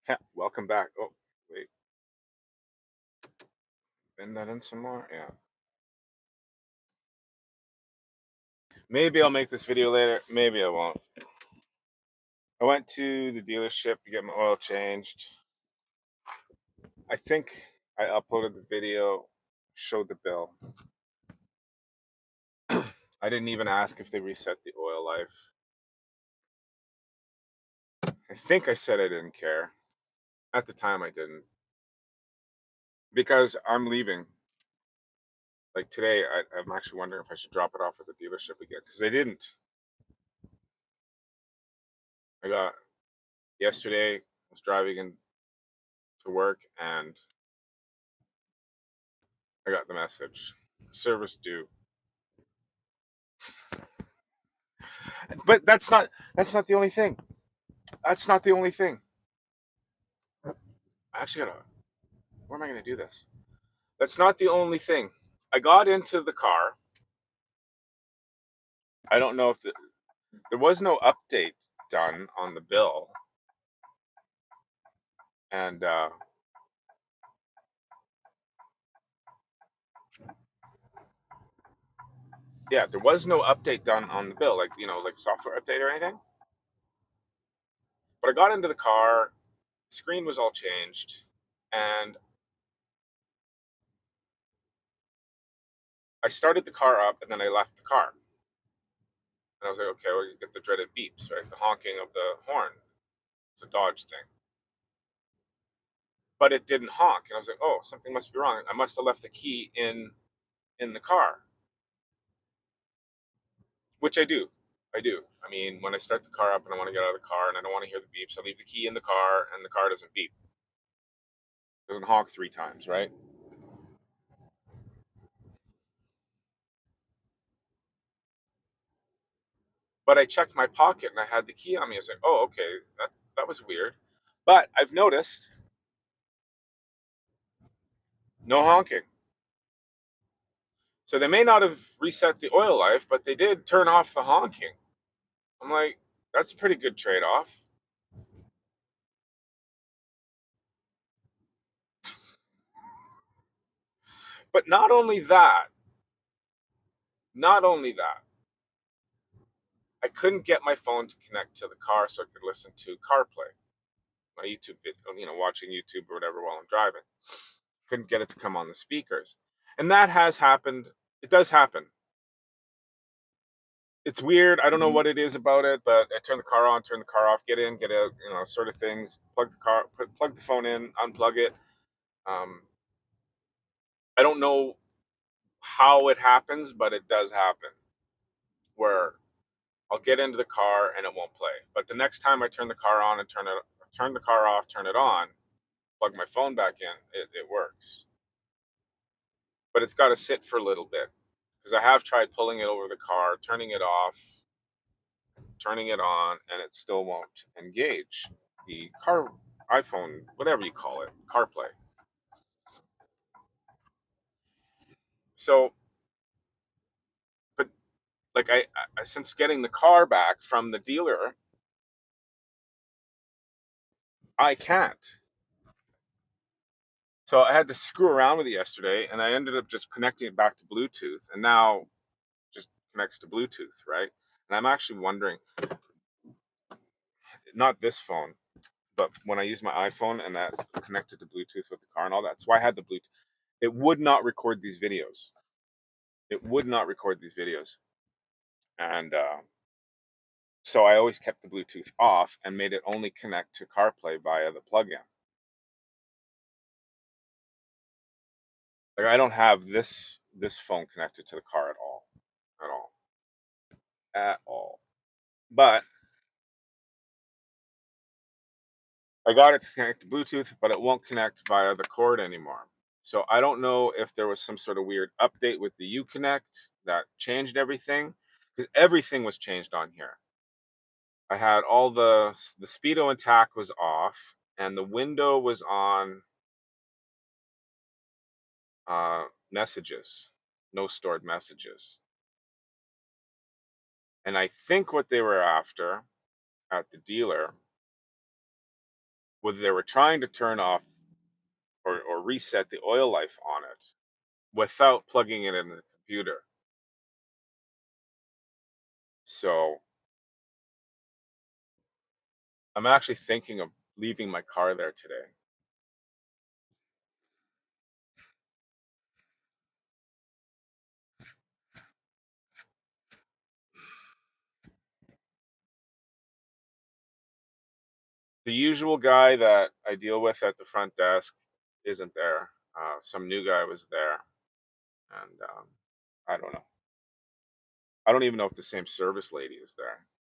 Yeah, welcome back. Oh, wait, bend that in some more. Yeah. Maybe I'll make this video later. Maybe I won't. I went to the dealership to get my oil changed. I think I uploaded the video, showed the bill. I didn't even ask if they reset the oil life. I think I said I didn't care. At the time, I didn't because I'm leaving. Like today, I'm actually wondering if I should drop it off at the dealership again because they didn't. I got yesterday. I was driving into work and I got the message. Service due. But that's not the only thing. That's not the only thing. I actually gotta. Where am I gonna do this? That's not the only thing. I got into the car. I don't know if there was no update done on the bill, and yeah, there was no update done on the bill, like like software update or anything. But I got into the car. Screen was all changed, and I started the car up, and then I left the car. And I was like, okay, well, you get the dreaded beeps, right? The honking of the horn. It's a Dodge thing. But it didn't honk, and I was like, "Oh, something must be wrong. I must have left the key in the car," which I do. I do. I mean, when I start the car up and I want to get out of the car and I don't want to hear the beeps, I leave the key in the car, and the car doesn't beep, doesn't honk 3 times, right? But I checked my pocket and I had the key on me. I was like, "Oh, okay, that was weird." But I've noticed no honking. So they may not have reset the oil life, but they did turn off the honking. I'm like, that's a pretty good trade-off. But not only that, I couldn't get my phone to connect to the car so I could listen to CarPlay, my YouTube video, watching YouTube or whatever while I'm driving. Couldn't get it to come on the speakers. And that has happened. It does happen. It's weird. I don't know what it is about it, but I turn the car on, turn the car off, get in, get out, sort of things. Plug the phone in, unplug it. Um, I don't know how it happens, but it does happen where I'll get into the car and it won't play. But the next time I turn the car on and turn the car off, turn it on, plug my phone back in, it works. But it's got to sit for a little bit because I have tried pulling it over the car, turning it off, turning it on, and it still won't engage the car iPhone, whatever you call it, CarPlay. So, but like I since getting the car back from the dealer, I can't. So I had to screw around with it yesterday, and I ended up just connecting it back to Bluetooth, and now just connects to Bluetooth, right? And I'm actually wondering, not this phone, but when I use my iPhone and that connected to Bluetooth with the car and all that, that's why I had the Bluetooth. It would not record these videos. It would not record these videos, and so I always kept the Bluetooth off and made it only connect to CarPlay via the plug-in. Like I don't have this phone connected to the car at all, at all. But I got it to connect to Bluetooth, but it won't connect via the cord anymore. So I don't know if there was some sort of weird update with the Uconnect that changed everything, because everything was changed on here. I had all the speedo and tack was off, and the window was on messages, no stored messages. And I think what they were after at the dealer whether they were trying to turn off or reset the oil life on it without plugging it in the computer. So I'm actually thinking of leaving my car there today. The usual guy that I deal with at the front desk isn't there. Some new guy was there, and I don't know. I don't even know if the same service lady is there. I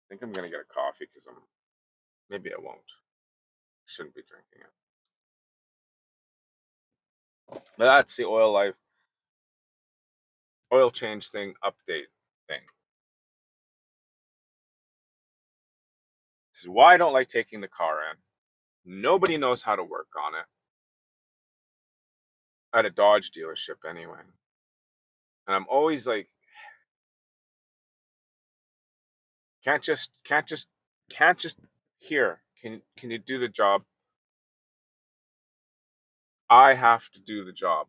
think I'm gonna get a coffee because I'm maybe I won't. Shouldn't be drinking it. But that's the oil change thing update thing. This is why I don't like taking the car in. Nobody knows how to work on it at a Dodge dealership anyway. And I'm always like, can't just can't just can't just here. Can you do the job? I have to do the job.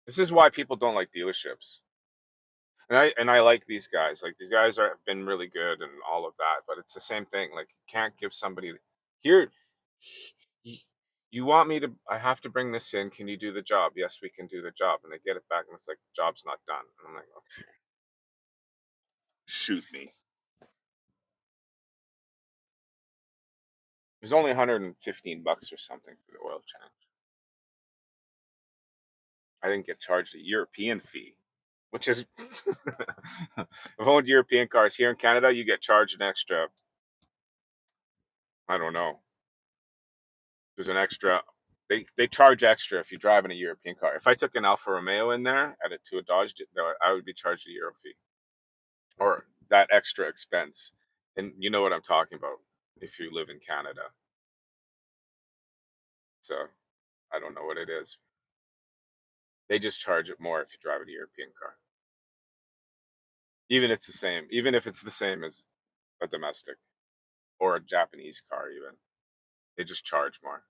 This is why people don't like dealerships. And I like these guys. Like these guys have been really good and all of that, but it's the same thing. Like you can't give somebody here y- you want me to I have to bring this in. Can you do the job? Yes, we can do the job. And they get it back and it's like job's not done. And I'm like, okay, shoot me. It was only 115 bucks or something for the oil change. I didn't get charged a European fee, which is I've owned European cars here in Canada, you get charged an extra, I don't know. There's an extra they charge extra if you drive in a European car. If I took an Alfa Romeo in there, added to a Dodge, I would be charged a Euro fee or that extra expense. And you know what I'm talking about if you live in Canada. So I don't know what it is. They just charge it more if you drive a European car. Even if it's the same as a domestic or a Japanese car even. They just charge more.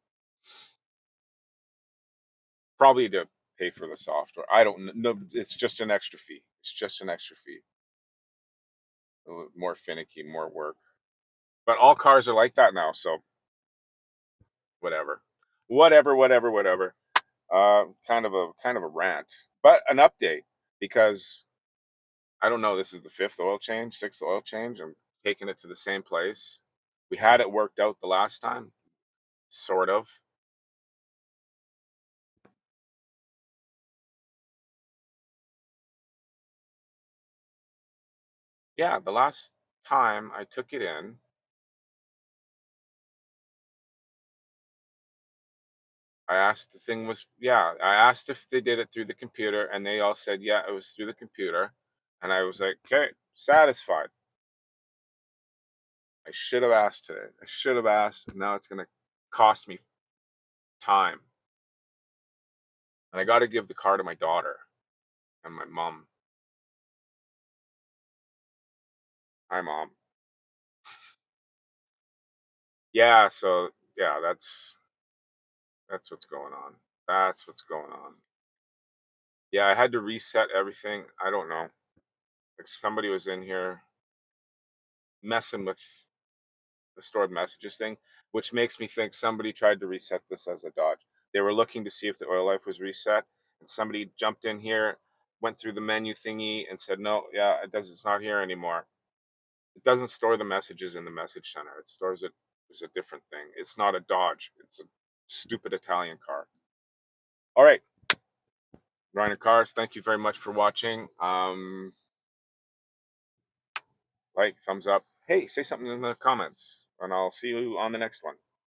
Probably to pay for the software. I don't know. It's just an extra fee. It's just an extra fee. A little more finicky, more work. But all cars are like that now, so whatever. Whatever. Kind of a rant. But an update because I don't know, this is the fifth oil change, sixth oil change. I'm taking it to the same place. We had it worked out the last time, sort of. Yeah, the last time I took it in, I asked if they did it through the computer and they all said, yeah, it was through the computer. And I was like, okay, satisfied. I should have asked today. I should have asked. Now it's going to cost me time. And I got to give the car to my daughter and my mom. Hi, mom. Yeah, so yeah, that's what's going on. That's what's going on. Yeah, I had to reset everything. I don't know. Like somebody was in here messing with the stored messages thing, which makes me think somebody tried to reset this as a Dodge. They were looking to see if the oil life was reset, and somebody jumped in here, went through the menu thingy, and said, "No, yeah, it does. It's not here anymore. It doesn't store the messages in the message center. It stores it as a different thing. It's not a Dodge. It's a stupid Italian car." All right, Ryan Cars. Thank you very much for watching. Like, thumbs up. Hey, say something in the comments, and I'll see you on the next one.